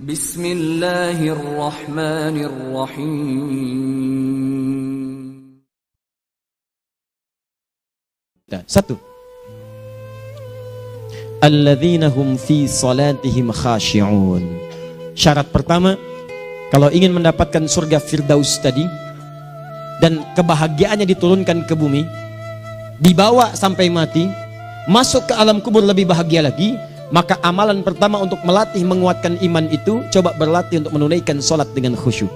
Bismillahirrahmanirrahim. Satu. Alladzina hum fi salatihim khashi'un. Syarat pertama, kalau ingin mendapatkan surga Firdaus tadi dan kebahagiaannya diturunkan ke bumi, dibawa sampai mati, masuk ke alam kubur lebih bahagia lagi, maka amalan pertama untuk melatih menguatkan iman itu, coba berlatih untuk menunaikan sholat dengan khusyuk.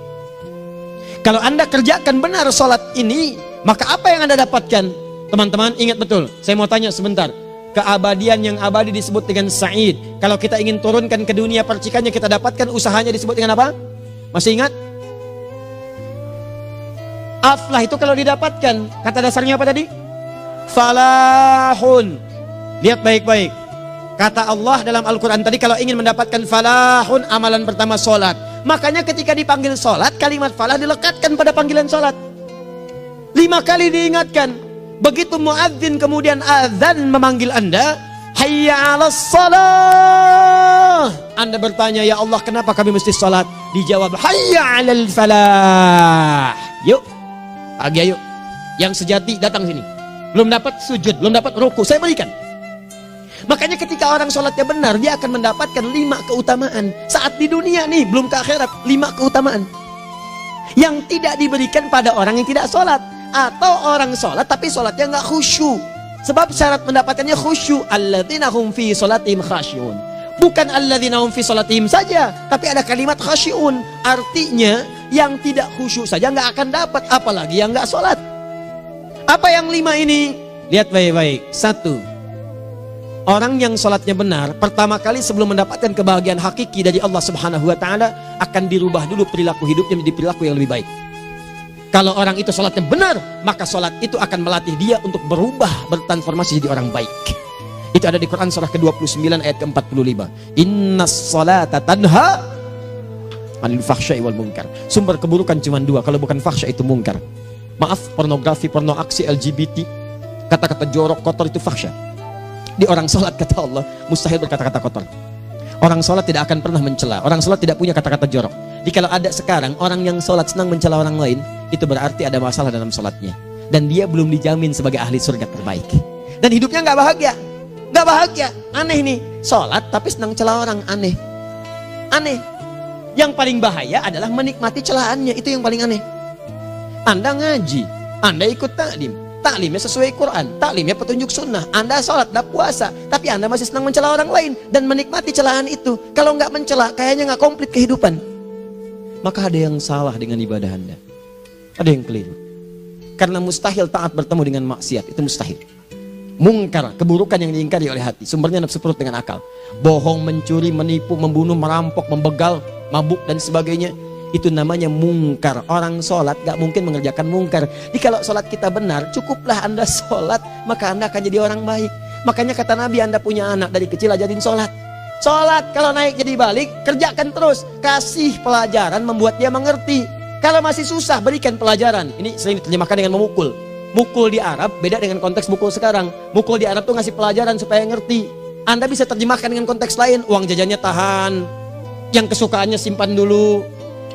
Kalau Anda kerjakan benar sholat ini, maka apa yang Anda dapatkan? Teman-teman ingat betul, saya mau tanya sebentar. Keabadian yang abadi disebut dengan sa'id. Kalau kita ingin turunkan ke dunia percikannya kita dapatkan, usahanya disebut dengan apa? Masih ingat? Aflah itu kalau didapatkan, kata dasarnya apa tadi? Falahun. Lihat baik-baik. Kata Allah dalam Al-Quran tadi, kalau ingin mendapatkan falahun, amalan pertama sholat. Makanya ketika dipanggil sholat, kalimat falah dilekatkan pada panggilan sholat. 5 kali diingatkan. Begitu muadzin kemudian azan memanggil Anda, hayya 'alas shalah. Anda bertanya, ya Allah kenapa kami mesti sholat? Dijawab, hayya 'alal falah. Yuk, pagi yuk. Yang sejati datang sini. Belum dapat sujud, belum dapat ruku, saya berikan. Makanya ketika orang sholatnya benar, dia akan mendapatkan 5 keutamaan. Saat di dunia nih, belum ke akhirat, 5 keutamaan yang tidak diberikan pada orang yang tidak sholat. Atau orang sholat tapi sholatnya nggak khusyuk. Sebab syarat mendapatkannya khusyuk. Alladzina hum fi sholatihim khasyi'un. Bukan alladzina hum fi sholatihim saja, tapi ada kalimat khasyi'un. Artinya yang tidak khusyuk saja nggak akan dapat, apalagi yang nggak sholat. Apa yang 5 ini? Lihat baik-baik. 1. Orang yang sholatnya benar, pertama kali sebelum mendapatkan kebahagiaan hakiki dari Allah Subhanahu wa Ta'ala, akan dirubah dulu perilaku hidupnya menjadi perilaku yang lebih baik. Kalau orang itu sholatnya benar, maka sholat itu akan melatih dia untuk berubah, bertransformasi jadi orang baik. Itu ada di Quran surah ke-29 ayat ke-45. Innas sholata tanha 'anil fahsya'i wal munkar. Sumber keburukan cuma 2, kalau bukan fahsya itu munkar. Maaf, pornografi, porno aksi, LGBT, kata-kata jorok, kotor itu fahsya. Di orang sholat kata Allah, mustahil berkata-kata kotor. Orang sholat tidak akan pernah mencela. Orang sholat tidak punya kata-kata jorok. Jadi kalau ada sekarang orang yang sholat senang mencela orang lain, itu berarti ada masalah dalam sholatnya. Dan dia belum dijamin sebagai ahli surga terbaik. Dan hidupnya nggak bahagia. Nggak bahagia. Aneh nih. Sholat tapi senang celah orang. Aneh. Aneh. Yang paling bahaya adalah menikmati celahannya. Itu yang paling aneh. Anda ngaji. Anda ikut taklim. Taklimnya sesuai Quran. Taklimnya petunjuk sunnah. Anda sholat, Anda puasa. Tapi Anda masih senang mencela orang lain. Dan menikmati celahan itu. Kalau nggak mencela, kayaknya nggak komplit kehidupan. Maka ada yang salah dengan ibadah Anda. Ada yang keliru. Karena mustahil taat bertemu dengan maksiat. Itu mustahil. Mungkar, keburukan yang diingkari oleh hati. Sumbernya nafsu perut dengan akal. Bohong, mencuri, menipu, membunuh, merampok, membegal, mabuk dan sebagainya. Itu namanya mungkar. Orang sholat gak mungkin mengerjakan mungkar. Jadi kalau sholat kita benar, cukuplah Anda sholat, maka Anda akan jadi orang baik. Makanya kata Nabi, Anda punya anak dari kecil ajarin sholat. Sholat kalau naik jadi balik, kerjakan terus. Kasih pelajaran membuat dia mengerti. Kalau masih susah, berikan pelajaran. Ini sering diterjemahkan dengan memukul. Mukul di Arab beda dengan konteks mukul sekarang. Mukul di Arab tuh ngasih pelajaran supaya ngerti. Anda bisa terjemahkan dengan konteks lain. Uang jajannya tahan, yang kesukaannya simpan dulu.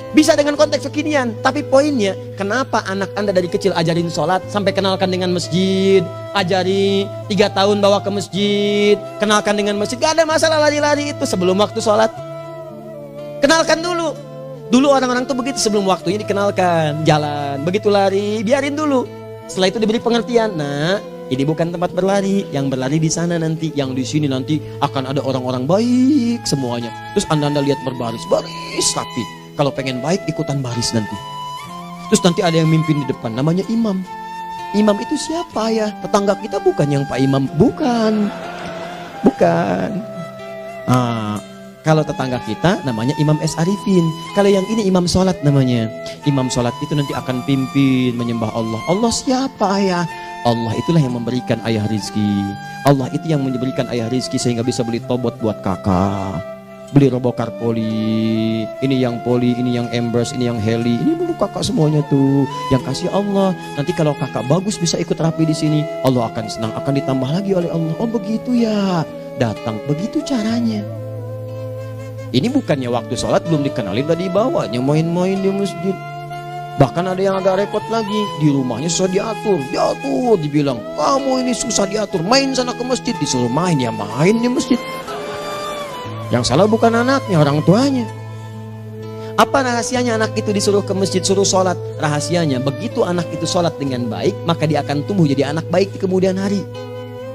Bisa dengan konteks kekinian. Tapi poinnya, kenapa anak Anda dari kecil ajarin sholat, sampai kenalkan dengan masjid, ajari 3 tahun bawa ke masjid, kenalkan dengan masjid. Gak ada masalah lari-lari itu sebelum waktu sholat. Kenalkan dulu. Dulu orang-orang tuh begitu, sebelum waktunya dikenalkan, jalan, begitu lari, biarin dulu. Setelah itu diberi pengertian. Nah, ini bukan tempat berlari, yang berlari di sana nanti, yang di sini nanti akan ada orang-orang baik semuanya. Terus Anda lihat berbaris, baris rapi. Kalau pengen baik, ikutan baris nanti. Terus nanti ada yang mimpin di depan, namanya imam. Imam itu siapa ya? Tetangga kita bukan yang Pak Imam, bukan. Bukan. Kalau tetangga kita namanya Imam S. Arifin. Kalau yang ini imam sholat namanya. Imam sholat itu nanti akan pimpin menyembah Allah. Allah siapa ya? Allah itulah yang memberikan ayah rizki. Allah itu yang memberikan ayah rizki sehingga bisa beli tobot buat kakak. Beli robokar poli, ini yang poli, ini yang embers, ini yang heli, ini dulu kakak semuanya tuh. Yang kasih Allah. Nanti kalau kakak bagus bisa ikut rapi di sini, Allah akan senang, akan ditambah lagi oleh Allah. Oh begitu ya, datang begitu caranya. Ini bukannya waktu sholat belum dikenalin tadi bawanya main-main di masjid. Bahkan ada yang agak repot lagi, di rumahnya susah diatur, dibilang kamu ini susah diatur, main sana ke masjid, disuruh main ya main di masjid. Yang salah bukan anaknya, orang tuanya. Apa rahasianya anak itu disuruh ke masjid, suruh sholat? Rahasianya begitu anak itu sholat dengan baik, maka dia akan tumbuh jadi anak baik di kemudian hari.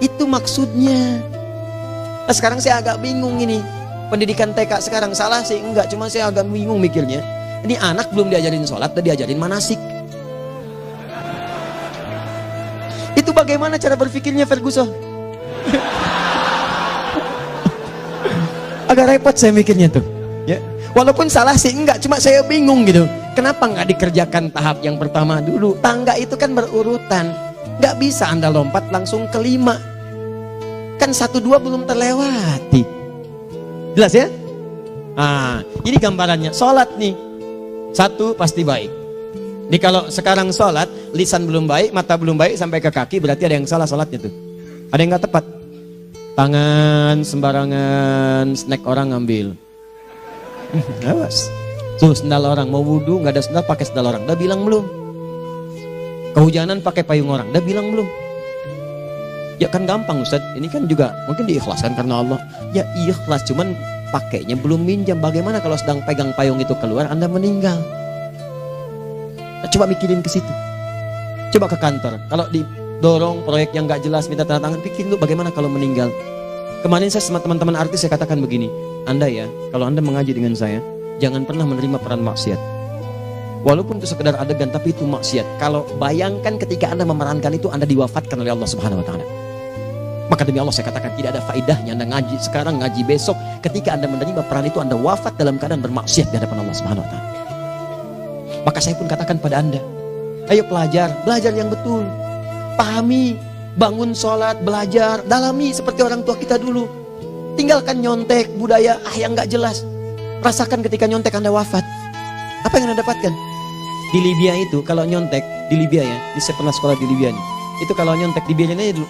Itu maksudnya. Nah, sekarang saya agak bingung ini. Pendidikan TK sekarang salah sih? Enggak, cuma saya agak bingung mikirnya. Ini anak belum diajarin sholat, udah diajarin manasik. Itu bagaimana cara berpikirnya Ferguson? Agak repot saya mikirnya tuh. Ya. Walaupun salah sih enggak, cuma saya bingung gitu. Kenapa nggak dikerjakan tahap yang pertama dulu? Tangga itu kan berurutan. Nggak bisa Anda lompat langsung ke 5. Kan 1, 2 belum terlewati. Jelas ya? Nah, ini gambarannya. Sholat nih. 1 pasti baik. Ini kalau sekarang sholat, lisan belum baik, mata belum baik, sampai ke kaki, berarti ada yang salah sholatnya tuh. Ada yang nggak tepat. Tangan sembarangan, snack orang ngambil. Awas. Tuh sendal orang, mau wudhu nggak ada sendal, pakai sendal orang. Udah bilang belum? Kehujanan pakai payung orang. Udah bilang belum? Ya kan gampang Ustaz. Ini kan juga mungkin diikhlaskan karena Allah. Ya ikhlas, cuman pakainya belum minjam. Bagaimana kalau sedang pegang payung itu keluar, Anda meninggal? Nah, coba mikirin ke situ. Coba ke kantor. Kalau didorong proyek yang nggak jelas, minta tanda tangan, pikirin dulu bagaimana kalau meninggal. Kemarin saya sama teman-teman artis saya katakan begini. Anda ya, kalau Anda mengaji dengan saya, jangan pernah menerima peran maksiat. Walaupun itu sekedar adegan, tapi itu maksiat. Kalau bayangkan ketika Anda memerankan itu, Anda diwafatkan oleh Allah Subhanahu wa Ta'ala. Maka demi Allah saya katakan tidak ada faedahnya Anda ngaji sekarang, ngaji besok. Ketika Anda menerima peran itu, Anda wafat dalam keadaan bermaksiat di hadapan Allah Subhanahu wa Ta'ala. Maka saya pun katakan pada Anda, ayo belajar yang betul. Pahami, bangun sholat, belajar, dalami seperti orang tua kita dulu. Tinggalkan nyontek, budaya yang gak jelas. Rasakan ketika nyontek Anda wafat. Apa yang Anda dapatkan? Di Libya itu kalau nyontek, di Libya ya, saya pernah sekolah di Libya nih. Itu kalau nyontek dibiarin aja dulu.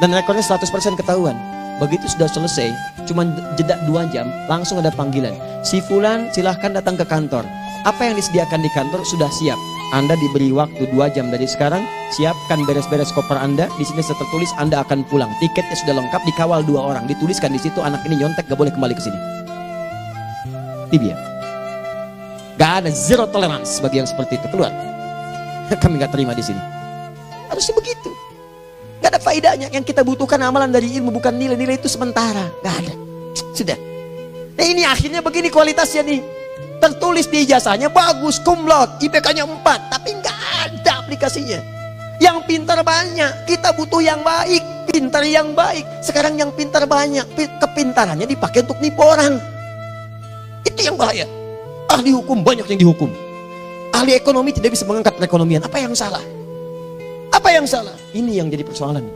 Dan rekornya 100% ketahuan. Begitu sudah selesai, cuma jeda 2 jam, langsung ada panggilan. Si Fulan silahkan datang ke kantor. Apa yang disediakan di kantor sudah siap. Anda diberi waktu 2 jam dari sekarang, siapkan beres-beres koper Anda. Di sini tertulis Anda akan pulang. Tiketnya sudah lengkap, dikawal 2 orang. Dituliskan di situ anak ini nyontek gak boleh kembali ke sini. Libya. Gak ada zero tolerance bagi yang seperti itu, keluar. Kami gak terima di sini. Harusnya begitu. Gak ada faedahnya. Yang kita butuhkan amalan dari ilmu, bukan nilai-nilai itu sementara. Gak ada. Sudah. Nah ini akhirnya begini kualitasnya nih. Tertulis di ijazahnya bagus, cum laude, IPK-nya 4, tapi gak ada aplikasinya. Yang pintar banyak. Kita butuh yang baik, pintar yang baik. Sekarang yang pintar banyak, kepintarannya dipakai untuk nipu orang. Itu yang bahaya. Ahli hukum banyak yang dihukum. Ahli ekonomi tidak bisa mengangkat perekonomian. Apa yang salah? Apa yang salah? Ini yang jadi persoalan.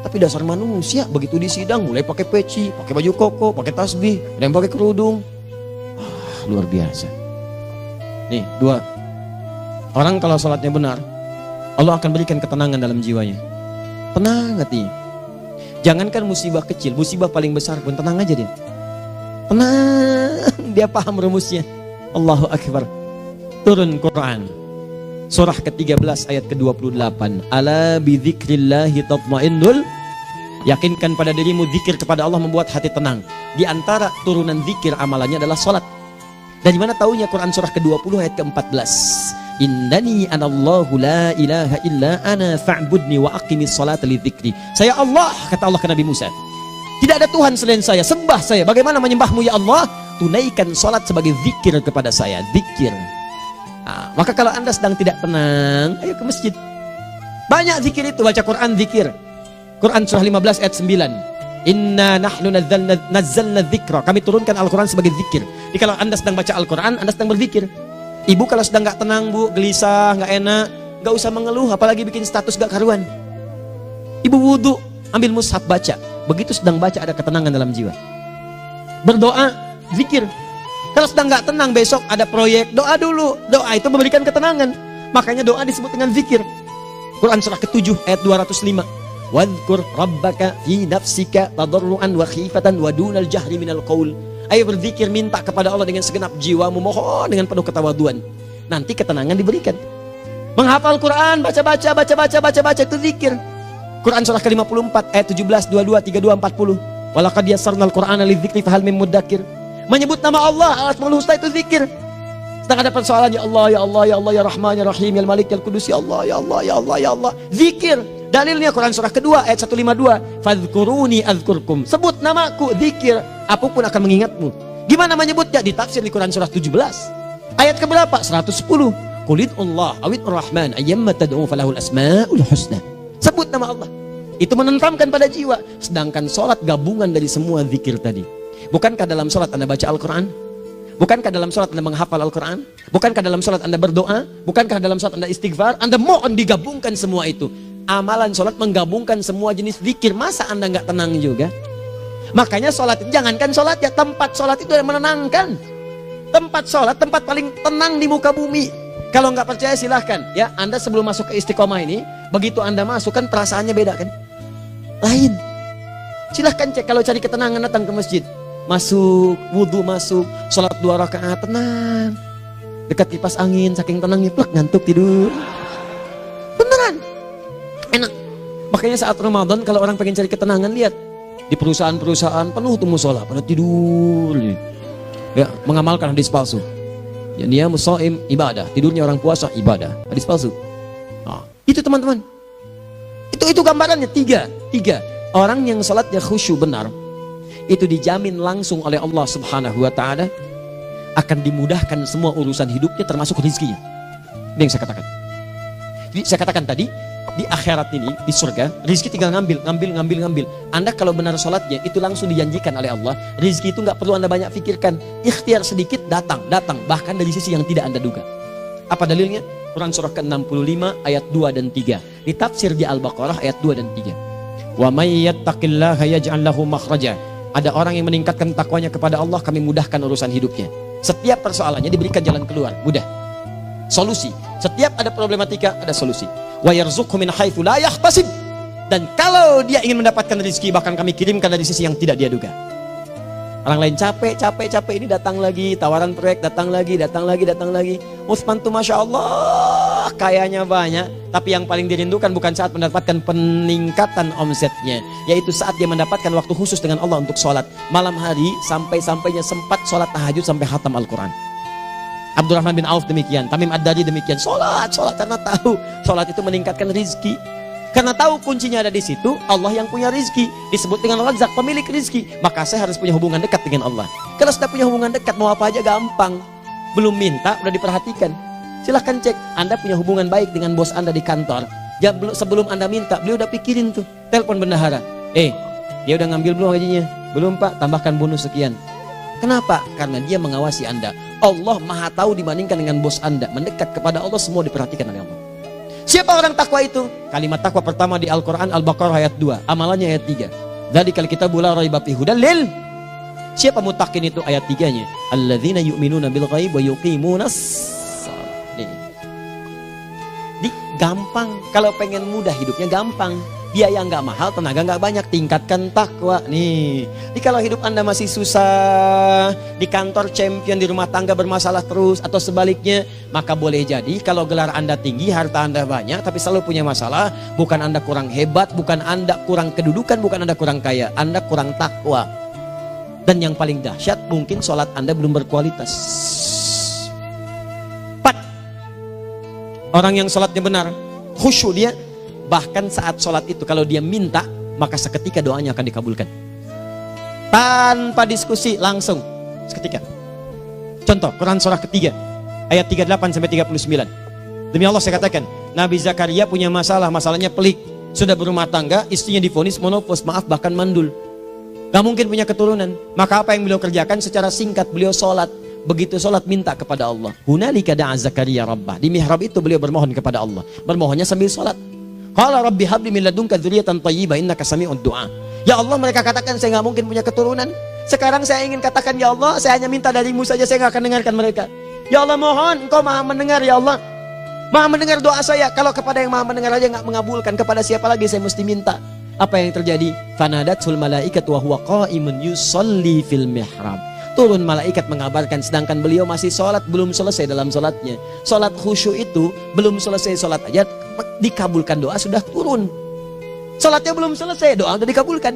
Tapi dasar manusia begitu di sidang mulai pakai peci, pakai baju koko, pakai tasbih, ada yang pakai kerudung. Luar biasa. Nih 2. Orang kalau sholatnya benar, Allah akan berikan ketenangan dalam jiwanya. Tenang hatinya. Jangankan musibah kecil, musibah paling besar pun tenang aja dia. Tenang, dia paham rumusnya. Allahu Akbar. Turun Quran surah ke-13 ayat ke-28. Ala bidzikrillahi tatmainnul. Yakinkan pada dirimu, zikir kepada Allah membuat hati tenang. Di antara turunan zikir amalannya adalah salat. Dari mana taunya? Quran surah ke-20 ayat ke-14. Innani anallahu la ilaha illa ana fa'budni wa aqimis salata li dzikri. Saya Allah, kata Allah ke Nabi Musa. Tidak ada Tuhan selain saya, sembah saya. Bagaimana menyembahmu ya Allah? Tunaikan salat sebagai zikir kepada saya. Zikir. Nah, maka kalau Anda sedang tidak tenang, ayo ke masjid. Banyak zikir itu, baca Quran zikir. Quran surah 15 ayat 9. Inna nahnu nazzalna dzikra. Kami turunkan Al-Quran sebagai zikir. Jadi kalau Anda sedang baca Al-Quran, Anda sedang berzikir. Ibu kalau sedang gak tenang, Bu, gelisah, gak enak, gak usah mengeluh, apalagi bikin status gak karuan. Ibu wudhu, ambil mushaf baca. Begitu sedang baca ada ketenangan dalam jiwa. Berdoa, zikir. Kalau sedang gak tenang, besok ada proyek, doa dulu. Doa itu memberikan ketenangan. Makanya doa disebut dengan zikir. Quran surah ke-7 ayat 205. Wadhkur rabbaka fi nafsika tadarruan wa khifatan wa dunal jahri minal qaul Ayo berzikir, minta kepada Allah dengan segenap jiwamu, mohon dengan penuh ketawaduan. Nanti ketenangan diberikan. Menghafal Quran, baca itu zikir. Quran surah ke-54 ayat 17, 22, 32, 40. Walaqad yassarnal Qur'ana lidzikri fahal mim mudzakir. Menyebut nama Allah, Al-Asmaul Husna itu zikir. Sedang ada persoalan, ya Allah, ya Allah, ya Allah, ya Rahman, ya Rahim, ya Malik, ya Kudus, ya Allah, ya Allah, ya Allah, ya Allah. Zikir. Dalilnya Quran surah kedua ayat 152. Fadhkuruni azkurkum. Sebut namaku, zikir. Apapun akan mengingatmu. Gimana menyebutnya? Ditafsir di Quran surah 17. Ayat keberapa? 110. Qulidullah awid rahman ayyamma tad'u falahul asmaul husna. Sebut nama Allah. Itu menenteramkan pada jiwa. Sedangkan sholat gabungan dari semua zikir tadi. Bukankah dalam sholat Anda baca Al-Quran? Bukankah dalam sholat Anda menghafal Al-Quran? Bukankah dalam sholat Anda berdoa? Bukankah dalam sholat Anda istighfar? Anda mohon digabungkan semua itu. Amalan sholat menggabungkan semua jenis zikir. Masa Anda nggak tenang juga? Makanya sholat, jangankan sholat ya, tempat sholat itu yang menenangkan. Tempat sholat, tempat paling tenang di muka bumi. Kalau nggak percaya silahkan ya, Anda sebelum masuk ke Istiqomah ini, begitu Anda masuk kan perasaannya beda kan? Lain. Silahkan cek, kalau cari ketenangan datang ke masjid. Masuk, wudhu masuk, sholat 2 rakaat, tenang. Dekat kipas angin, saking tenangnya, plek, ngantuk tidur. Beneran. Enak. Makanya saat Ramadan kalau orang pengen cari ketenangan, lihat. Di perusahaan-perusahaan penuh tuh musola, pada tidur. Ya, mengamalkan hadis palsu. Ya, dia musoim ibadah, tidurnya orang puasa ibadah, hadis palsu. Nah, itu teman-teman. Itu gambarannya tiga. Orang yang salatnya khusyuk benar, itu dijamin langsung oleh Allah Subhanahu wa taala akan dimudahkan semua urusan hidupnya termasuk rezekinya. Ini yang saya katakan. Jadi saya katakan tadi, di akhirat ini, di surga, rezeki tinggal ngambil. Anda kalau benar sholatnya, itu langsung dijanjikan oleh Allah. Rezeki itu nggak perlu Anda banyak pikirkan. Ikhtiar sedikit, datang. Bahkan dari sisi yang tidak Anda duga. Apa dalilnya? Quran surah ke-65 ayat 2 dan 3. Ditafsir di Al-Baqarah ayat 2 dan 3. Wa may yattaqillaha yaj'al lahu makhraja. Ada orang yang meningkatkan takwanya kepada Allah, kami mudahkan urusan hidupnya. Setiap persoalannya diberikan jalan keluar, mudah. Solusi. Setiap ada problematika, ada solusi. Wa yarzuqhu min haitsu la yahtasib. Dan kalau dia ingin mendapatkan rezeki, bahkan kami kirimkan dari sisi yang tidak dia duga. Orang lain capek ini datang lagi, tawaran proyek datang lagi. Utsman tuh Masya Allah, kayanya banyak. Tapi yang paling dirindukan bukan saat mendapatkan peningkatan omsetnya, yaitu saat dia mendapatkan waktu khusus dengan Allah untuk sholat. Malam hari sampai-sampainya sempat sholat tahajud sampai khatam Al-Quran. Abdurrahman bin Auf demikian, Tamim Ad-Dari demikian. Sholat karena tahu sholat itu meningkatkan rizki. Karena tahu kuncinya ada di situ, Allah yang punya rizki. Disebut dengan Razak, pemilik rizki. Maka saya harus punya hubungan dekat dengan Allah. Kalau sudah punya hubungan dekat, mau apa aja gampang. Belum minta, udah diperhatikan. Silahkan cek, Anda punya hubungan baik dengan bos Anda di kantor. Ya, sebelum Anda minta, beliau udah pikirin tuh. Telepon bendahara. Dia udah ngambil belum gajinya? Belum Pak, tambahkan bonus sekian. Kenapa? Karena dia mengawasi Anda. Allah maha tahu dibandingkan dengan bos Anda. Mendekat kepada Allah, semua diperhatikan oleh Allah. Siapa orang takwa itu? Kalimat takwa pertama di Al-Quran Al-Baqarah ayat 2, amalannya ayat 3. Dzalikal kitabu la raiba fihi hudal lil. Siapa mutakin itu? Ayat 3-nya. Alladzina yu'minuna bil ghaib wa yuqimunas shalah. Gampang. Kalau pengen mudah hidupnya gampang. Biaya nggak mahal, tenaga nggak banyak, tingkatkan takwa. Jadi kalau hidup Anda masih susah, di kantor champion, di rumah tangga bermasalah terus, atau sebaliknya, maka boleh jadi kalau gelar Anda tinggi, harta Anda banyak, tapi selalu punya masalah. Bukan Anda kurang hebat, bukan Anda kurang kedudukan, bukan Anda kurang kaya, Anda kurang takwa. Dan yang paling dahsyat, mungkin sholat Anda belum berkualitas. 4. Orang yang sholatnya benar, khusyuk dia. Bahkan saat sholat itu kalau dia minta, maka seketika doanya akan dikabulkan. Tanpa diskusi, langsung seketika. Contoh, Quran surah ketiga ayat 38-39. Demi Allah saya katakan, Nabi Zakaria punya masalahnya pelik. Sudah berumah tangga, istrinya divonis monopos, maaf bahkan mandul. Gak mungkin punya keturunan. Maka apa yang beliau kerjakan? Secara singkat beliau sholat. Begitu sholat minta kepada Allah. Hunalika da'a Zakaria rabbah. Di mihrab itu beliau bermohon kepada Allah. Bermohonnya sambil sholat. Qala rabbi habli min ladunka dzurriyyatan thayyibah innaka sami'ud du'a. Ya Allah, mereka katakan saya nggak mungkin punya keturunan. Sekarang saya ingin katakan, ya Allah, saya hanya minta darimu saja, saya nggak akan dengarkan mereka. Ya Allah, mohon Engkau maha mendengar, ya Allah. Maha mendengar doa saya. Kalau kepada yang maha mendengar aja nggak mengabulkan, kepada siapa lagi saya mesti minta? Apa yang terjadi? Fanadatul malaikatu wa huwa qa'imun yusalli fil mihrab. turun malaikat mengabarkan, sedangkan beliau masih sholat, belum selesai dalam sholatnya. Sholat khusyuk itu belum selesai sholat aja dikabulkan, doa sudah turun. Sholatnya belum selesai, doa sudah dikabulkan.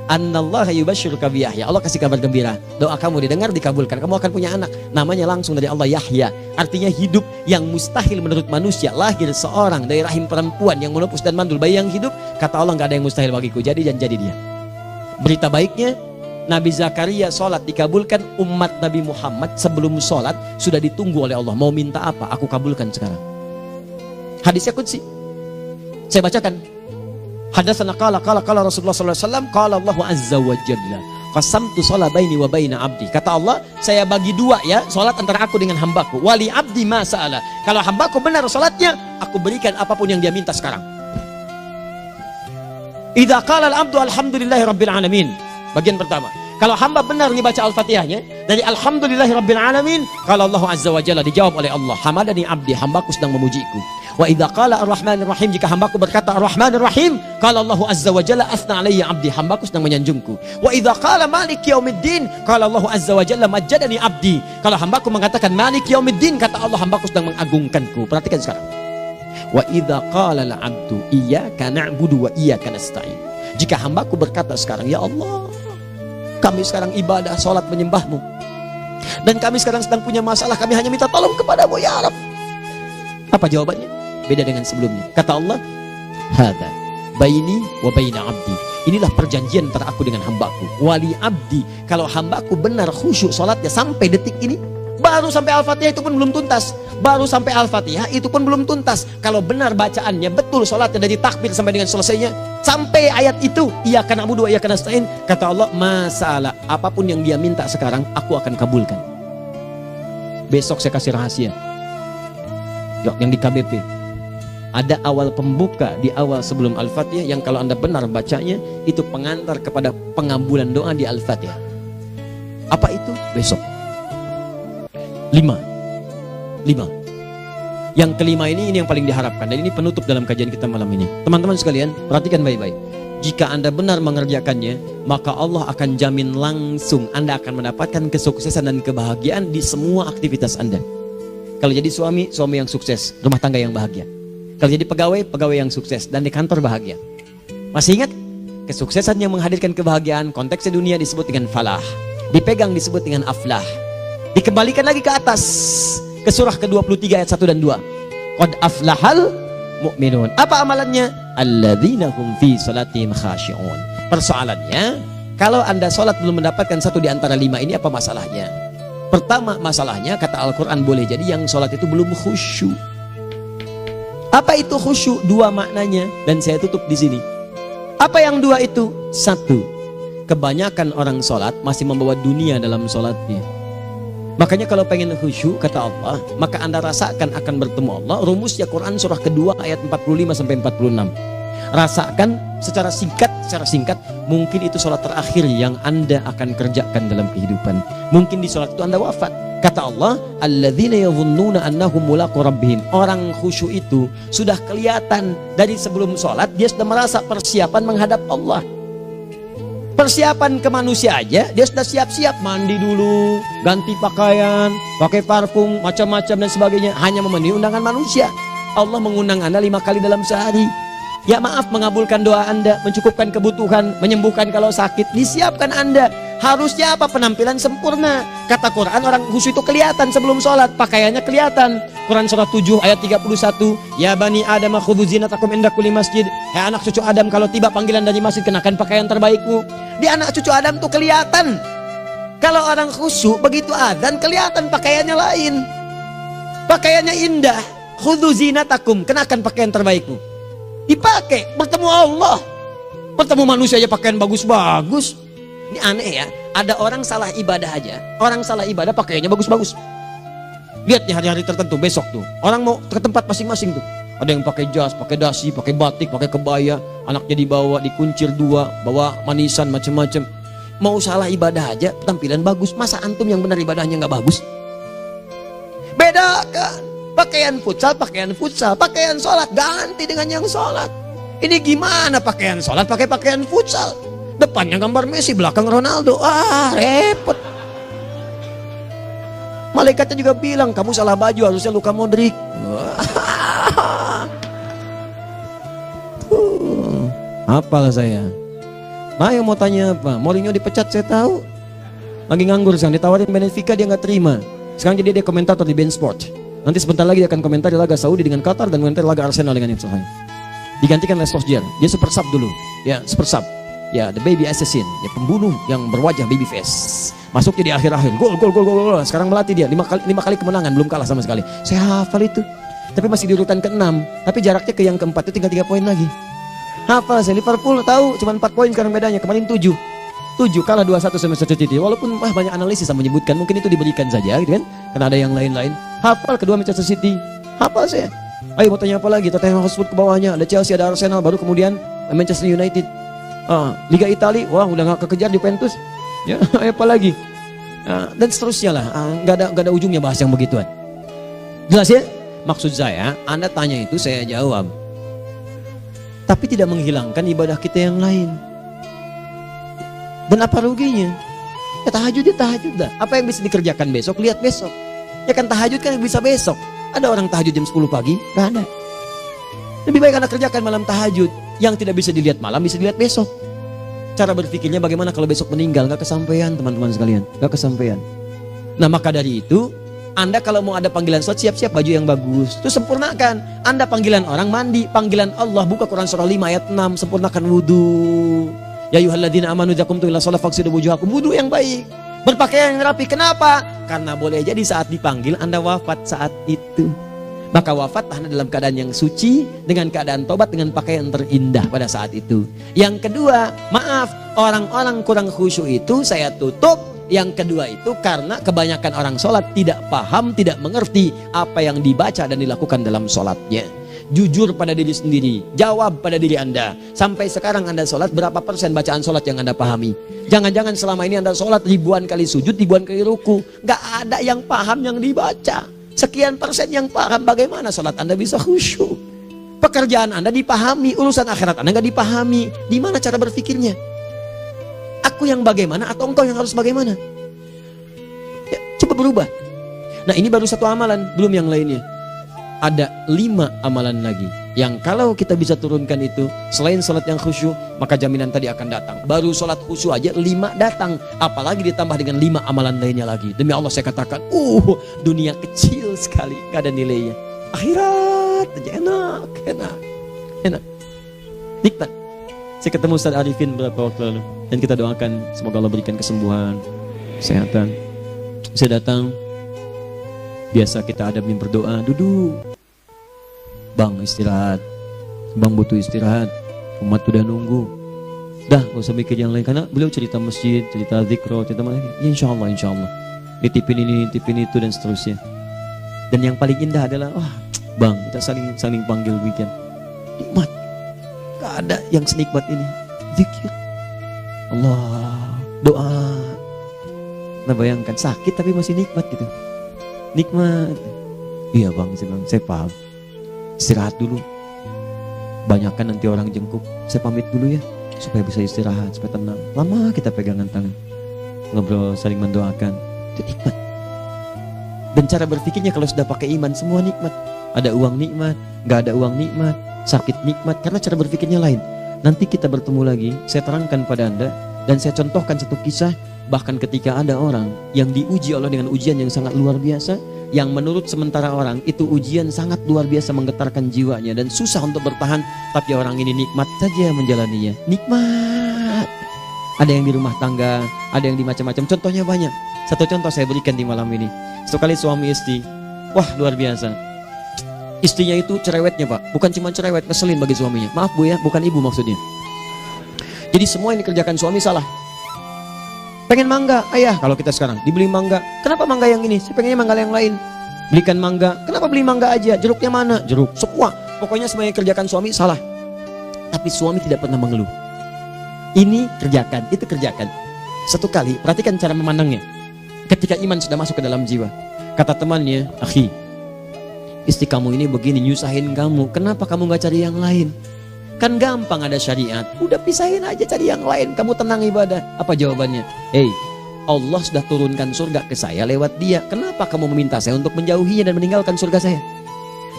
Annallaha yubashshiruka bi Yahya. Allah kasih kabar gembira, doa kamu didengar, dikabulkan, kamu akan punya anak, namanya langsung dari Allah Yahya, artinya hidup yang mustahil menurut manusia. Lahir seorang dari rahim perempuan yang menepus dan mandul, bayi yang hidup, kata Allah nggak ada yang mustahil bagiku, jadi dan jadi dia. Berita baiknya, Nabi Zakaria sholat dikabulkan. Umat Nabi Muhammad sebelum sholat sudah ditunggu oleh Allah, mau minta apa aku kabulkan sekarang. Hadisnya qudsi, saya bacakan. Hadatsana qala Rasulullah sallallahu alaihi wasallam, qala Allah azza wa jalla, qasamtu shalah baini wa baina abdi. Kata Allah, saya bagi dua ya salat antara aku dengan hambaku. Wali abdi ma sa'ala. Kalau hambaku benar salatnya, aku berikan apapun yang dia minta sekarang. Idza qala al-abdu alhamdulillahi rabbil alamin. Bagian pertama, kalau hamba benar membaca Al-Fatihahnya dari alhamdulillahi rabbil alamin, kalau Allah azza wa jalla dijawab oleh Allah, hamadani abdi, hambaku sedang memujiku. Wa idza qala ar-rahmanir rahim, jika hambaku berkata ar-rahmanir rahim, qala Allah azza wa jalla athna alayya abdi, hambaku sedang menyanjungku. Wa idza qala maliki yaumiddin, qala Allah azza wa jalla majjadani abdi, kalau hambaku mengatakan maliki yaumiddin, kata Allah hambaku sedang mengagungkanku. Perhatikan sekarang. Wa idza qala al-'abdu iyyaka na'budu wa iyyaka nasta'in, jika hambaku berkata sekarang, ya Allah, kami sekarang ibadah, salat menyembahmu, dan kami sekarang sedang punya masalah, kami hanya minta tolong kepadamu ya Rabb. Apa jawabannya? Beda dengan sebelumnya. Kata Allah, hadza baini wa baina abdi, inilah perjanjian antara aku dengan hambaku. Wali abdi, kalau hambaku benar khusyuk salatnya sampai detik ini, baru sampai Al-Fatihah itu pun belum tuntas, baru sampai Al-Fatihah itu pun belum tuntas. Kalau benar bacaannya betul, salatnya dari takbir sampai dengan selesainya, sampai ayat itu iyyaka na'budu wa iyyaka nasta'in, kata Allah, masalah apapun yang dia minta sekarang aku akan kabulkan. Besok saya kasih rahasia yang di KBP. Ada awal pembuka di awal sebelum Al-Fatihah yang kalau Anda benar bacanya, itu pengantar kepada pengabulan doa di Al-Fatihah. Apa itu? Besok. 5. Yang kelima ini yang paling diharapkan, dan ini penutup dalam kajian kita malam ini. Teman-teman sekalian, perhatikan baik-baik. Jika Anda benar mengerjakannya, maka Allah akan jamin langsung Anda akan mendapatkan kesuksesan dan kebahagiaan di semua aktivitas Anda. Kalau jadi suami, suami yang sukses, rumah tangga yang bahagia. Kalau jadi pegawai, pegawai yang sukses, dan di kantor bahagia. Masih ingat? Kesuksesan yang menghadirkan kebahagiaan, konteksnya dunia disebut dengan falah, dipegang disebut dengan aflah. Dikembalikan lagi ke atas, ke surah ke-23 ayat 1 dan 2. Qad aflahal mu'minun. Apa amalannya? Alladzina hum fi salatihim khashi'un. Persoalannya, kalau Anda salat belum mendapatkan satu di antara 5 ini, apa masalahnya? Pertama masalahnya, kata Al-Quran, boleh jadi yang salat itu belum khusyuk. Apa itu khusyuk? 2 maknanya, dan saya tutup di sini. Apa yang 2 itu? 1, kebanyakan orang salat masih membawa dunia dalam salatnya. Makanya kalau pengen khusyuk, kata Allah, maka Anda rasakan akan bertemu Allah. Rumusnya Quran surah kedua ayat 45 sampai 46. Rasakan secara singkat, mungkin itu sholat terakhir yang Anda akan kerjakan dalam kehidupan. Mungkin di sholat itu Anda wafat. Kata Allah, alladzina yadhunnuna annahum mulaqu rabbihim. Orang khusyuk itu sudah kelihatan dari sebelum sholat, dia sudah merasa persiapan menghadap Allah. Persiapan ke manusia aja, dia sudah siap-siap, mandi dulu, ganti pakaian, pakai parfum, macam-macam dan sebagainya, hanya memenuhi undangan manusia. Allah mengundang Anda 5 kali dalam sehari. Ya maaf, mengabulkan doa Anda, mencukupkan kebutuhan, menyembuhkan kalau sakit, disiapkan Anda. Harusnya apa? Penampilan sempurna. Kata Quran, orang khusyuk itu kelihatan sebelum sholat, pakaiannya kelihatan. Quran surah 7 ayat 31, ya bani Adam khudhu zinatakum inda kulli masjid. Hai anak cucu Adam, kalau tiba panggilan dari masjid, kenakan pakaian terbaikmu. Di anak cucu Adam tuh kelihatan. Kalau orang khusyuk, begitu adzan kelihatan pakaiannya lain. Pakaiannya indah. Khudhu zinatakum, kenakan pakaian terbaikmu. Dipakai, bertemu Allah. Bertemu manusia aja pakaian bagus-bagus. Ini aneh ya, ada orang salah ibadah aja. Orang salah ibadah pakaiannya bagus-bagus. Lihat di hari-hari tertentu, besok tuh orang mau ke tempat masing-masing tuh. Ada yang pakai jas, pakai dasi, pakai batik, pakai kebaya. Anaknya dibawa, dikuncir 2, bawa manisan macam-macam. Mau salah ibadah aja, tampilan bagus. Masa antum yang benar ibadahnya nggak bagus? Bedakan. Pakaian futsal, pakaian sholat ganti dengan yang sholat. Ini gimana pakaian sholat pakai pakaian futsal? Depannya gambar Messi, belakang Ronaldo. Repot. Malaikatnya juga bilang, kamu salah baju, harusnya Luka Modric. Apalah saya. Nah, yang mau tanya apa? Mourinho dipecat saya tahu. Lagi nganggur sekarang, ditawarin Benfica dia nggak terima. Sekarang jadi dia komentator di beIN Sport. Nanti sebentar lagi dia akan komentar di laga Saudi dengan Qatar dan komentar laga Arsenal dengan Ipswich. Digantikan oleh Solskjaer. Dia super sub dulu. Ya, super sub. Ya, the baby assassin, ya pembunuh yang berwajah baby face. Masuknya di akhir-akhir. Gol. Sekarang melatih dia 5 kali kemenangan, belum kalah sama sekali. Saya hafal itu. Tapi masih di urutan ke-6. Tapi jaraknya ke yang ke-4 itu tinggal 3 poin lagi. Hafal saya. Liverpool tahu cuma 4 poin sekarang bedanya. Kemarin 7 kalah 2-1 sama Manchester City. Walaupun banyak analisis yang menyebutkan mungkin itu diberikan saja gitu kan. Karena ada yang lain-lain. Hafal kedua Manchester City. Hafal saya. Ayo mau tanya apa lagi? Tottenham Hotspur ke bawahnya. Ada Chelsea, ada Arsenal, baru kemudian Manchester United. Liga Italia, wah udah gak kekejar Juventus. Ya, apa lagi? Dan seterusnya lah. Gak ada ujungnya bahas yang begituan. Jelas ya? Maksud saya, Anda tanya itu saya jawab. Tapi tidak menghilangkan ibadah kita yang lain. Dan apa ruginya? Ya tahajud dah. Apa yang bisa dikerjakan besok, lihat besok. Ya kan tahajud kan bisa besok. Ada orang tahajud jam 10 pagi? Gak ada. Lebih baik Anda kerjakan malam tahajud. Yang tidak bisa dilihat malam, bisa dilihat besok. Cara berpikirnya bagaimana kalau besok meninggal? Gak kesampaian teman-teman sekalian. Gak kesampaian. Nah maka dari itu, Anda kalau mau ada panggilan sholat, siap-siap baju yang bagus. Itu sempurnakan. Anda panggilan orang mandi. Panggilan Allah, buka Quran surah 5 ayat 6. Sempurnakan wudhu. Ya ayyuhalladzina amanu idza qumtum ila sholati faghsilu wujuhakum. Wudhu yang baik. Berpakaian yang rapi. Kenapa? Karena boleh jadi saat dipanggil Anda wafat saat itu. Maka wafat Anda dalam keadaan yang suci, dengan keadaan tobat, dengan pakaian terindah pada saat itu. Yang kedua, maaf, orang-orang kurang khusyuk itu saya tutup. Yang kedua itu karena kebanyakan orang sholat tidak paham, tidak mengerti apa yang dibaca dan dilakukan dalam sholatnya. Jujur pada diri sendiri, jawab pada diri Anda. Sampai sekarang Anda sholat, berapa persen bacaan sholat yang Anda pahami? Jangan-jangan selama ini Anda sholat ribuan kali sujud, ribuan kali ruku. Gak ada yang paham yang dibaca. Sekian persen yang paham, bagaimana sholat Anda bisa khusyuk? Pekerjaan Anda dipahami, urusan akhirat Anda gak dipahami. Di mana cara berpikirnya? Aku yang bagaimana atau engkau yang harus bagaimana? Ya, coba berubah. Nah ini baru satu amalan, belum yang lainnya. Ada 5 amalan lagi yang kalau kita bisa turunkan itu, selain sholat yang khusyuk, maka jaminan tadi akan datang. Baru sholat khusyuk aja 5 datang, apalagi ditambah dengan 5 amalan lainnya lagi. Demi Allah saya katakan, dunia kecil sekali, gak ada nilainya. Akhirat aja enak, nikmat. Saya ketemu Ustaz Arifin beberapa waktu lalu, dan kita doakan semoga Allah berikan kesembuhan, kesehatan. Saya datang, biasa kita adamin berdoa, duduk. Bang istirahat, bang butuh istirahat, umat udah nunggu. Dah gak usah mikir yang lain, karena beliau cerita masjid, cerita zikro, cerita mana. Ya insya Allah nitipin ini, nitipin itu dan seterusnya. Dan yang paling indah adalah bang kita saling panggil weekend. Nikmat, gak ada yang senikmat ini. Zikir Allah, doa. Nah bayangkan sakit tapi masih nikmat gitu. Nikmat. Iya bang, saya paham. Istirahat dulu. Banyakkan nanti orang jengkuk. Saya pamit dulu ya, supaya bisa istirahat, supaya tenang. Lama kita pegangan tangan, ngobrol, saling mendoakan. Itu nikmat. Dan cara berpikirnya kalau sudah pakai iman, semua nikmat. Ada uang nikmat, gak ada uang nikmat, sakit nikmat. Karena cara berpikirnya lain. Nanti kita bertemu lagi, saya terangkan pada Anda. Dan saya contohkan satu kisah. Bahkan ketika ada orang yang diuji Allah dengan ujian yang sangat luar biasa, yang menurut sementara orang itu ujian sangat luar biasa menggetarkan jiwanya dan susah untuk bertahan, tapi orang ini nikmat saja menjalaninya. Nikmat. Ada yang di rumah tangga, ada yang di macam-macam. Contohnya banyak. Satu contoh saya berikan di malam ini. Sekali suami istri, wah luar biasa. Istrinya itu cerewetnya Pak, bukan cuma cerewet, ngeselin bagi suaminya. Maaf Bu ya, bukan ibu maksudnya. Jadi semua yang dikerjakan suami salah. Pengen mangga, ayah kalau kita sekarang dibeli mangga. Kenapa mangga yang ini? Saya pengennya mangga yang lain. Belikan mangga. Kenapa beli mangga aja? Jeruknya mana? Jeruk. Semua. Pokoknya semua yang kerjakan suami salah. Tapi suami tidak pernah mengeluh. Ini kerjakan, itu kerjakan. Satu kali, perhatikan cara memandangnya. Ketika iman sudah masuk ke dalam jiwa. Kata temannya, akhi, istri kamu ini begini, nyusahin kamu. Kenapa kamu gak cari yang lain? Kan gampang ada syariat. Udah pisahin aja, cari yang lain. Kamu tenang ibadah. Apa jawabannya? Hey, Allah sudah turunkan surga ke saya lewat dia. Kenapa kamu meminta saya untuk menjauhinya dan meninggalkan surga saya?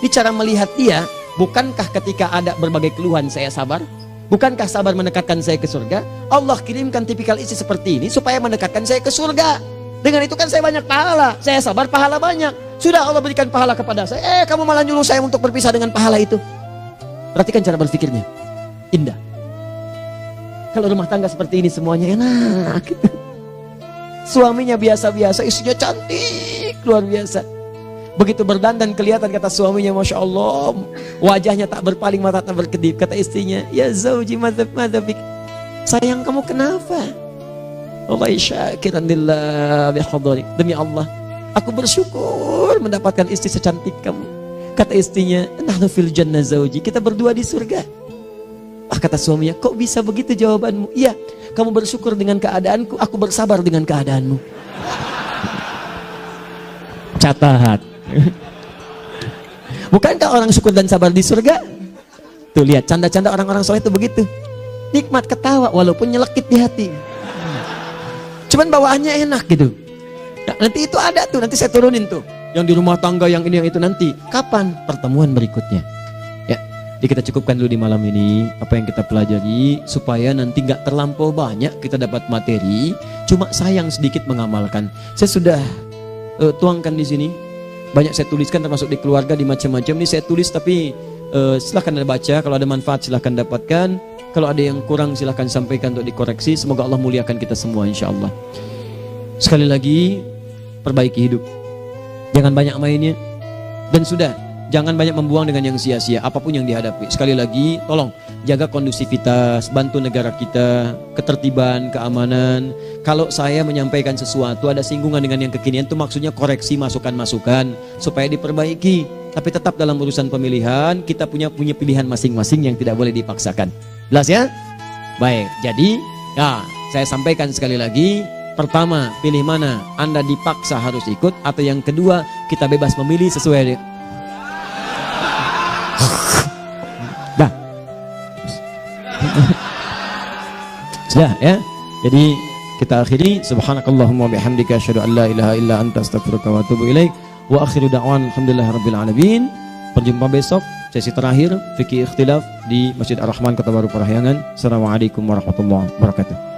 Ini cara melihat dia. Bukankah ketika ada berbagai keluhan saya sabar? Bukankah sabar mendekatkan saya ke surga? Allah kirimkan tipikal istri seperti ini supaya mendekatkan saya ke surga. Dengan itu kan saya banyak pahala. Saya sabar, pahala banyak. Sudah Allah berikan pahala kepada saya. Kamu malah nyuruh saya untuk berpisah dengan pahala itu. Perhatikan cara berpikirnya. Indah. Kalau rumah tangga seperti ini semuanya enak. Suaminya biasa-biasa, istrinya cantik, luar biasa. Begitu berdandan kelihatan kata suaminya, Masya Allah, wajahnya tak berpaling, mata tak berkedip. Kata istrinya, ya zauji madhabik, sayang kamu kenapa? Wallahi syakiran lillah bihadari, demi Allah aku bersyukur mendapatkan istri secantik kamu. Kata istrinya, nahnu fil jannah zauji, kita berdua di surga. Kata suaminya, kok bisa begitu jawabanmu? Iya, kamu bersyukur dengan keadaanku, aku bersabar dengan keadaanmu. Catat. Bukankah orang syukur dan sabar di surga? Tuh lihat, canda-canda orang-orang soleh itu begitu. Nikmat ketawa walaupun nyelekit di hati. Cuman bawaannya enak gitu. Nah, nanti itu ada tuh, nanti saya turunin tuh. Yang di rumah tangga, yang ini, yang itu nanti. Kapan? Pertemuan berikutnya. Ya, jadi kita cukupkan dulu di malam ini apa yang kita pelajari supaya nanti nggak terlampau banyak kita dapat materi. Cuma sayang sedikit mengamalkan. Saya sudah tuangkan di sini. Banyak saya tuliskan termasuk di keluarga, di macam-macam. Ini saya tulis tapi silahkan Anda baca. Kalau ada manfaat silahkan dapatkan. Kalau ada yang kurang silahkan sampaikan untuk dikoreksi. Semoga Allah muliakan kita semua insya Allah. Sekali lagi, perbaiki hidup. Jangan banyak mainnya. Dan sudah, jangan banyak membuang dengan yang sia-sia apapun yang dihadapi. Sekali lagi, tolong jaga kondusivitas, bantu negara kita, ketertiban, keamanan. Kalau saya menyampaikan sesuatu ada singgungan dengan yang kekinian, itu maksudnya koreksi masukan-masukan supaya diperbaiki. Tapi tetap dalam urusan pemilihan kita punya pilihan masing-masing yang tidak boleh dipaksakan. Jelas ya? Baik, jadi ya saya sampaikan sekali lagi. Pertama, pilih mana? Anda dipaksa harus ikut, atau yang kedua, kita bebas memilih sesuai. Dah. Sudah ya. Jadi kita akhiri. Subhanakallahumma bihamdika asyhadu an la ilaha illa anta astaghfiruka wa atubu ilaik. Wa akhiru da'wan alhamdulillahirabbil alamin. Berjumpa besok sesi terakhir fikih ikhtilaf di Masjid Ar-Rahman Kota Baru Parahyangan. Assalamualaikum warahmatullahi wabarakatuh.